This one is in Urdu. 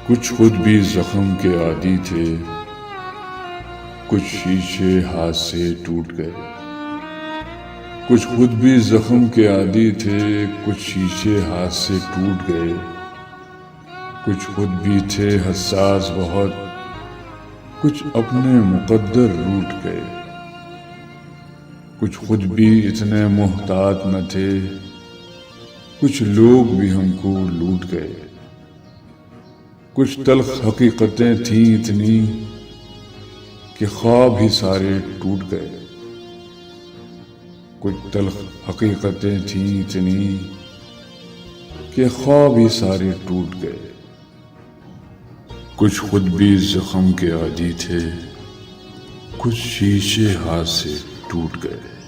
کچھ خود بھی زخم کے عادی تھے، کچھ شیشے ہاتھ سے ٹوٹ گئے۔ کچھ خود بھی زخم کے عادی تھے، کچھ شیشے ہاتھ سے ٹوٹ گئے۔ کچھ خود بھی تھے حساس بہت، کچھ اپنے مقدر روٹ گئے۔ کچھ خود بھی اتنے محتاط نہ تھے، کچھ لوگ بھی ہم کو لوٹ گئے۔ کچھ تلخ حقیقتیں تھیں اتنی کہ خواب ہی سارے ٹوٹ گئے۔ کچھ تلخ حقیقتیں تھیں اتنی کہ خواب ہی سارے ٹوٹ گئے۔ کچھ خود بھی زخم کے عادی تھے، کچھ شیشے ہاتھ سے ٹوٹ گئے۔